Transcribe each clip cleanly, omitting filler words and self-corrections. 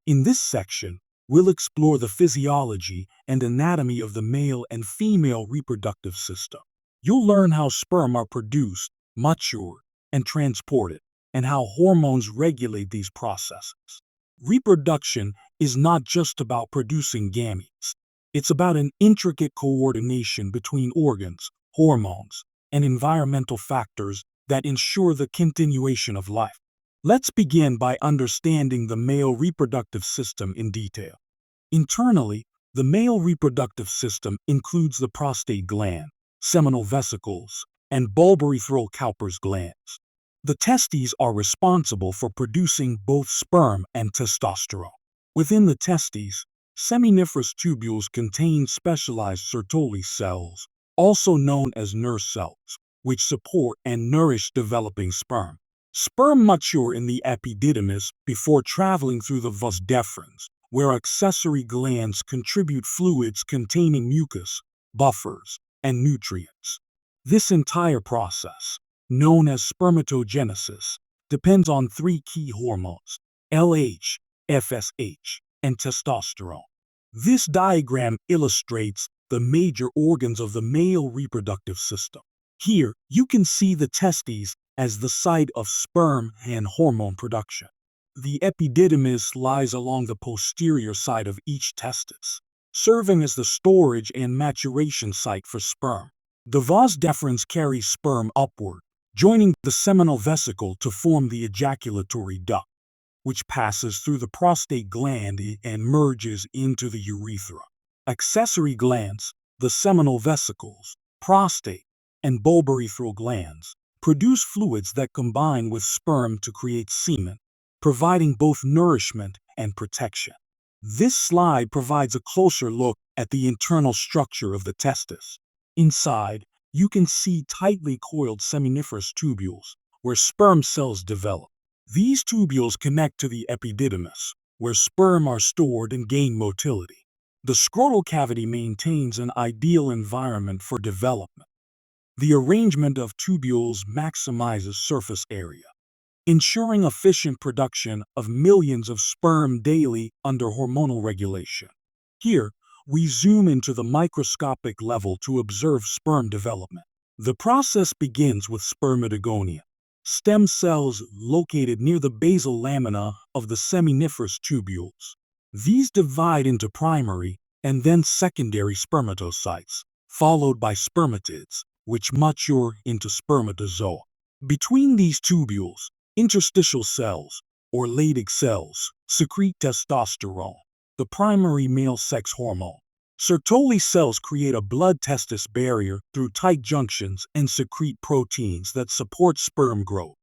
In this section, we'll explore the physiology and anatomy of the male and female reproductive system. You'll learn how sperm are produced, matured, and transported, and how hormones regulate these processes. Reproduction is not just about producing gametes. It's about an intricate coordination between organs, hormones, and environmental factors that ensure the continuation of life. Let's begin by understanding the male reproductive system in detail. Internally, the male reproductive system includes the prostate gland, seminal vesicles, and bulbourethral Cowper's glands. The testes are responsible for producing both sperm and testosterone. Within the testes, seminiferous tubules contain specialized Sertoli cells, also known as nurse cells, which support and nourish developing sperm. Sperm mature in the epididymis before traveling through the vas deferens, where accessory glands contribute fluids containing mucus, buffers, and nutrients. This entire process, known as spermatogenesis, depends on three key hormones: LH, FSH, and testosterone. This diagram illustrates the major organs of the male reproductive system. Here, you can see the testes as the site of sperm and hormone production. The epididymis lies along the posterior side of each testis, serving as the storage and maturation site for sperm. The vas deferens carries sperm upward, joining the seminal vesicle to form the ejaculatory duct, which passes through the prostate gland and merges into the urethra. Accessory glands, the seminal vesicles, prostate, and bulbourethral glands, produce fluids that combine with sperm to create semen, providing both nourishment and protection. This slide provides a closer look at the internal structure of the testis. Inside, you can see tightly coiled seminiferous tubules, where sperm cells develop. These tubules connect to the epididymis, where sperm are stored and gain motility. The scrotal cavity maintains an ideal environment for development. The arrangement of tubules maximizes surface area, ensuring efficient production of millions of sperm daily under hormonal regulation. Here, we zoom into the microscopic level to observe sperm development. The process begins with spermatogonia, stem cells located near the basal lamina of the seminiferous tubules. These divide into primary and then secondary spermatocytes, followed by spermatids, which mature into spermatozoa. Between these tubules, interstitial cells, or Leydig cells, secrete testosterone, the primary male sex hormone. Sertoli cells create a blood-testis barrier through tight junctions and secrete proteins that support sperm growth.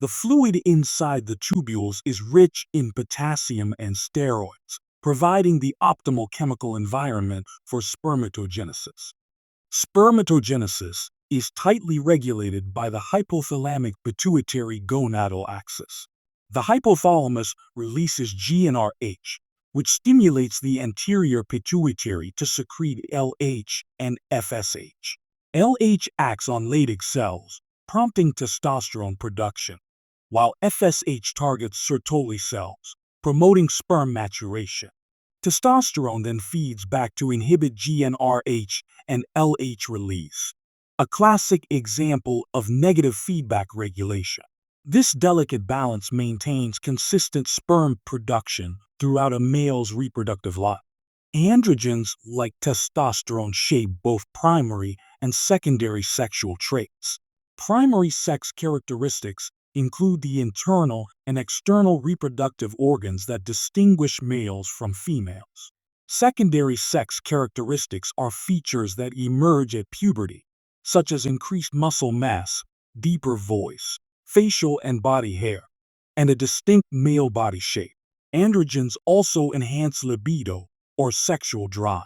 The fluid inside the tubules is rich in potassium and steroids, providing the optimal chemical environment for spermatogenesis. Spermatogenesis is tightly regulated by the hypothalamic pituitary gonadal axis. The hypothalamus releases GnRH, which stimulates the anterior pituitary to secrete LH and FSH. LH acts on Leydig cells, prompting testosterone production, while FSH targets Sertoli cells, promoting sperm maturation. Testosterone then feeds back to inhibit GnRH and LH release, a classic example of negative feedback regulation. This delicate balance maintains consistent sperm production throughout a male's reproductive life. Androgens like testosterone shape both primary and secondary sexual traits. Primary sex characteristics include the internal and external reproductive organs that distinguish males from females. Secondary sex characteristics are features that emerge at puberty, such as increased muscle mass, deeper voice, facial and body hair, and a distinct male body shape. Androgens also enhance libido or sexual drive.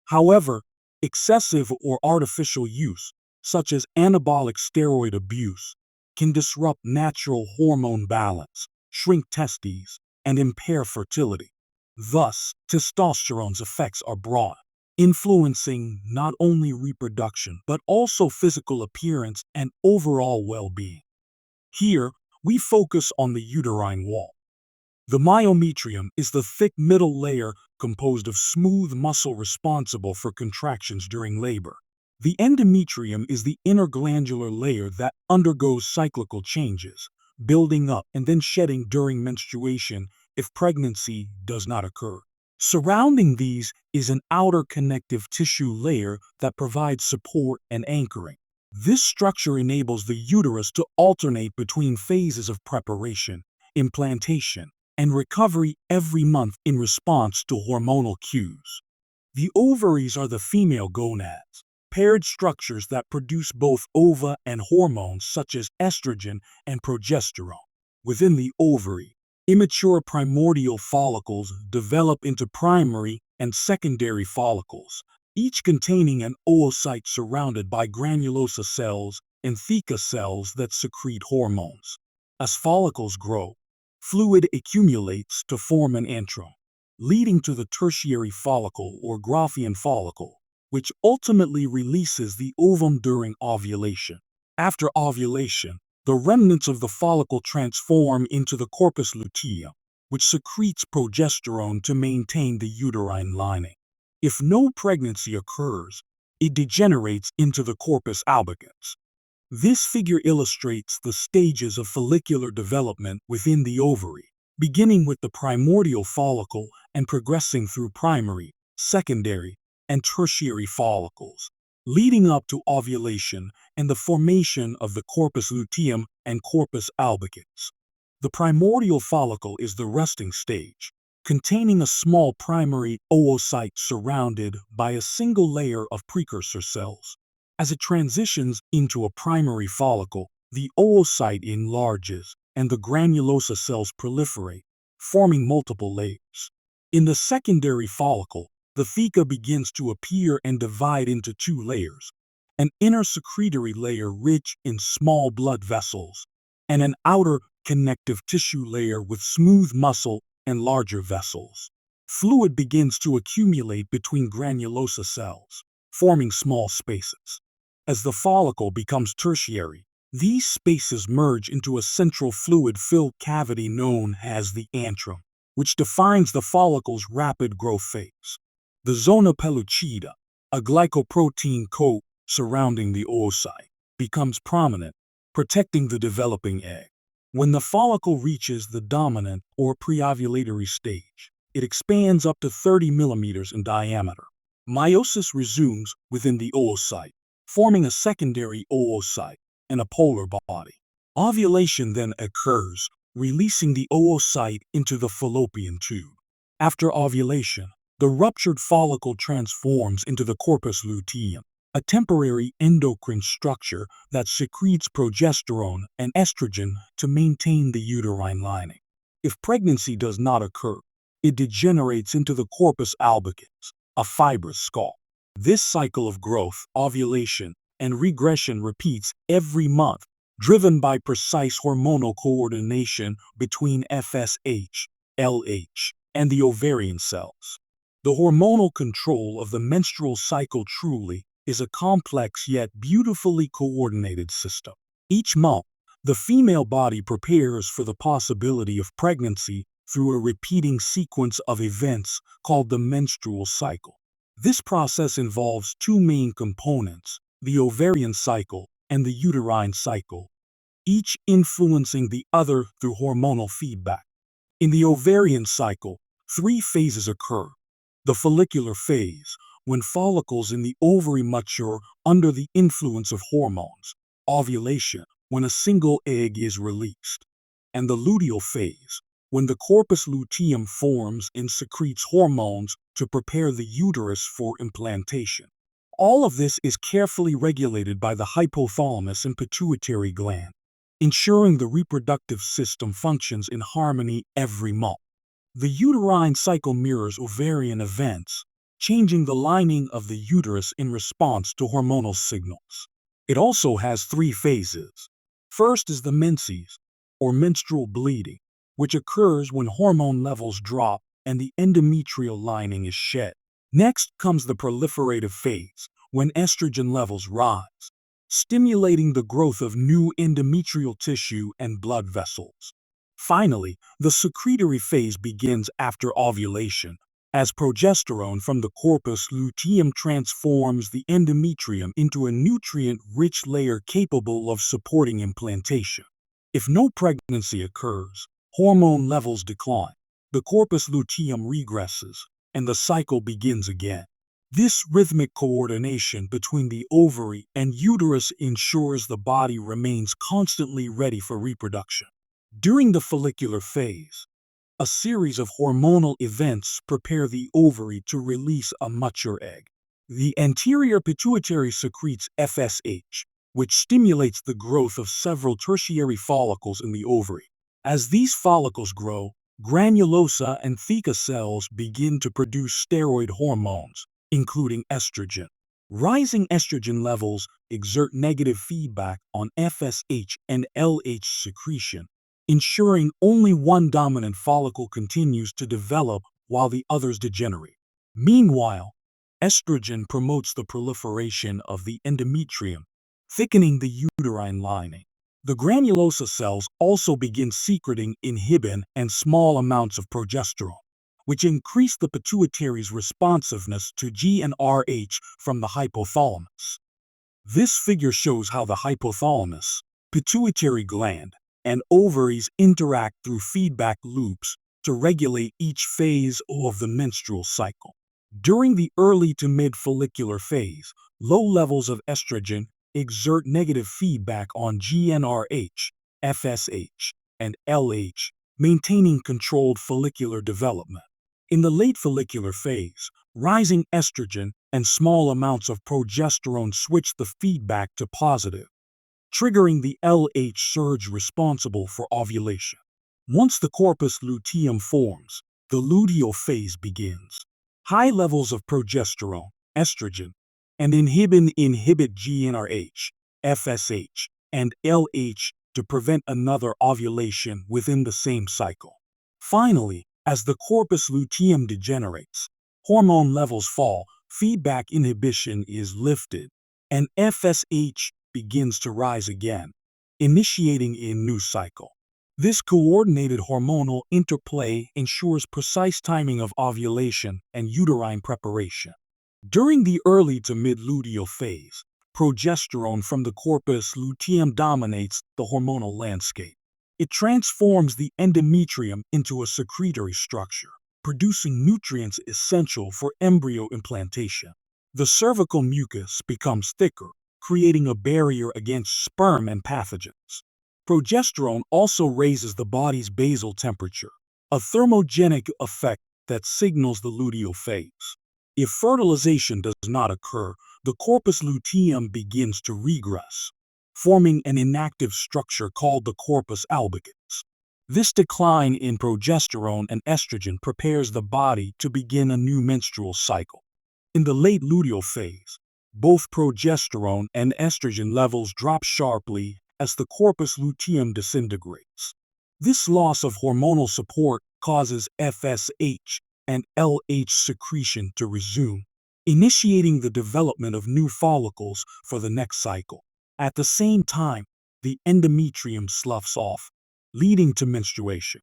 However, excessive or artificial use, such as anabolic steroid abuse, can disrupt natural hormone balance, shrink testes, and impair fertility. Thus, testosterone's effects are broad, influencing not only reproduction but also physical appearance and overall well-being. Here, we focus on the uterine wall. The myometrium is the thick middle layer composed of smooth muscle responsible for contractions during labor. The endometrium is the inner glandular layer that undergoes cyclical changes, building up and then shedding during menstruation if pregnancy does not occur. Surrounding these is an outer connective tissue layer that provides support and anchoring. This structure enables the uterus to alternate between phases of preparation, implantation, and recovery every month in response to hormonal cues. The ovaries are the female gonads, paired structures that produce both ova and hormones such as estrogen and progesterone. Within the ovary, immature primordial follicles develop into primary and secondary follicles, each containing an oocyte surrounded by granulosa cells and theca cells that secrete hormones. As follicles grow, fluid accumulates to form an antrum, leading to the tertiary follicle or Graafian follicle, which ultimately releases the ovum during ovulation. After ovulation, the remnants of the follicle transform into the corpus luteum, which secretes progesterone to maintain the uterine lining. If no pregnancy occurs, it degenerates into the corpus albicans. This figure illustrates the stages of follicular development within the ovary, beginning with the primordial follicle and progressing through primary, secondary, and tertiary follicles, leading up to ovulation and the formation of the corpus luteum and corpus albicans. The primordial follicle is the resting stage, containing a small primary oocyte surrounded by a single layer of precursor cells. As it transitions into a primary follicle, the oocyte enlarges and the granulosa cells proliferate, forming multiple layers. In the secondary follicle, the theca begins to appear and divide into two layers, an inner secretory layer rich in small blood vessels, and an outer connective tissue layer with smooth muscle and larger vessels. Fluid begins to accumulate between granulosa cells, forming small spaces. As the follicle becomes tertiary, these spaces merge into a central fluid-filled cavity known as the antrum, which defines the follicle's rapid growth phase. The zona pellucida, a glycoprotein coat surrounding the oocyte, becomes prominent, protecting the developing egg. When the follicle reaches the dominant or preovulatory stage, it expands up to 30 millimeters in diameter. Meiosis resumes within the oocyte, forming a secondary oocyte and a polar body. Ovulation then occurs, releasing the oocyte into the fallopian tube. After ovulation, the ruptured follicle transforms into the corpus luteum, a temporary endocrine structure that secretes progesterone and estrogen to maintain the uterine lining. If pregnancy does not occur, it degenerates into the corpus albicans, a fibrous skull. This cycle of growth, ovulation, and regression repeats every month, driven by precise hormonal coordination between FSH, LH, and the ovarian cells. The hormonal control of the menstrual cycle truly is a complex yet beautifully coordinated system. Each month, the female body prepares for the possibility of pregnancy through a repeating sequence of events called the menstrual cycle. This process involves two main components, the ovarian cycle and the uterine cycle, each influencing the other through hormonal feedback. In the ovarian cycle, three phases occur. The follicular phase, when follicles in the ovary mature under the influence of hormones. Ovulation, when a single egg is released. And the luteal phase, when the corpus luteum forms and secretes hormones to prepare the uterus for implantation. All of this is carefully regulated by the hypothalamus and pituitary gland, ensuring the reproductive system functions in harmony every month. The uterine cycle mirrors ovarian events, changing the lining of the uterus in response to hormonal signals. It also has three phases. First is the menses, or menstrual bleeding, which occurs when hormone levels drop and the endometrial lining is shed. Next comes the proliferative phase, when estrogen levels rise, stimulating the growth of new endometrial tissue and blood vessels. Finally, the secretory phase begins after ovulation, as progesterone from the corpus luteum transforms the endometrium into a nutrient-rich layer capable of supporting implantation. If no pregnancy occurs, hormone levels decline, the corpus luteum regresses, and the cycle begins again. This rhythmic coordination between the ovary and uterus ensures the body remains constantly ready for reproduction. During the follicular phase, a series of hormonal events prepare the ovary to release a mature egg. The anterior pituitary secretes FSH, which stimulates the growth of several tertiary follicles in the ovary. As these follicles grow, granulosa and theca cells begin to produce steroid hormones, including estrogen. Rising estrogen levels exert negative feedback on FSH and LH secretion, ensuring only one dominant follicle continues to develop while the others degenerate. Meanwhile, estrogen promotes the proliferation of the endometrium, thickening the uterine lining. The granulosa cells also begin secreting inhibin and small amounts of progesterone, which increase the pituitary's responsiveness to GnRH from the hypothalamus. This figure shows how the hypothalamus, pituitary gland, and ovaries interact through feedback loops to regulate each phase of the menstrual cycle. During the early to mid-follicular phase, low levels of estrogen exert negative feedback on GnRH, FSH, and LH, maintaining controlled follicular development. In the late follicular phase, rising estrogen and small amounts of progesterone switch the feedback to positive, triggering the LH surge responsible for ovulation. Once the corpus luteum forms, the luteal phase begins. High levels of progesterone, estrogen, and inhibin inhibit GnRH, FSH, and LH to prevent another ovulation within the same cycle. Finally, as the corpus luteum degenerates, hormone levels fall, feedback inhibition is lifted, and FSH begins to rise again, initiating a new cycle. This coordinated hormonal interplay ensures precise timing of ovulation and uterine preparation. During the early to mid-luteal phase, progesterone from the corpus luteum dominates the hormonal landscape. It transforms the endometrium into a secretory structure, producing nutrients essential for embryo implantation. The cervical mucus becomes thicker, creating a barrier against sperm and pathogens. Progesterone also raises the body's basal temperature, a thermogenic effect that signals the luteal phase. If fertilization does not occur, the corpus luteum begins to regress, forming an inactive structure called the corpus albicans. This decline in progesterone and estrogen prepares the body to begin a new menstrual cycle. In the late luteal phase, both progesterone and estrogen levels drop sharply as the corpus luteum disintegrates. This loss of hormonal support causes FSH and LH secretion to resume, initiating the development of new follicles for the next cycle. At the same time, the endometrium sloughs off, leading to menstruation.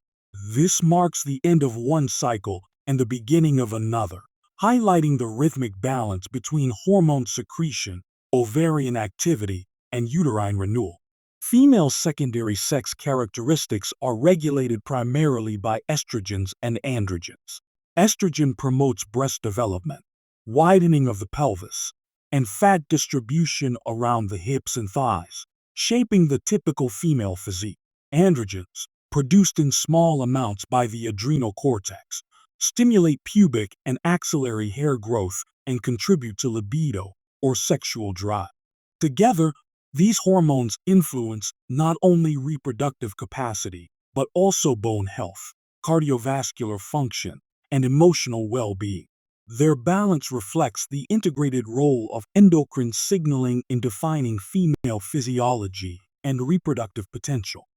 This marks the end of one cycle and the beginning of another, highlighting the rhythmic balance between hormone secretion, ovarian activity, and uterine renewal. Female secondary sex characteristics are regulated primarily by estrogens and androgens. Estrogen promotes breast development, widening of the pelvis, and fat distribution around the hips and thighs, shaping the typical female physique. Androgens, produced in small amounts by the adrenal cortex, stimulate pubic and axillary hair growth and contribute to libido, or sexual drive. Together, these hormones influence not only reproductive capacity, but also bone health, cardiovascular function, and emotional well-being. Their balance reflects the integrated role of endocrine signaling in defining female physiology and reproductive potential.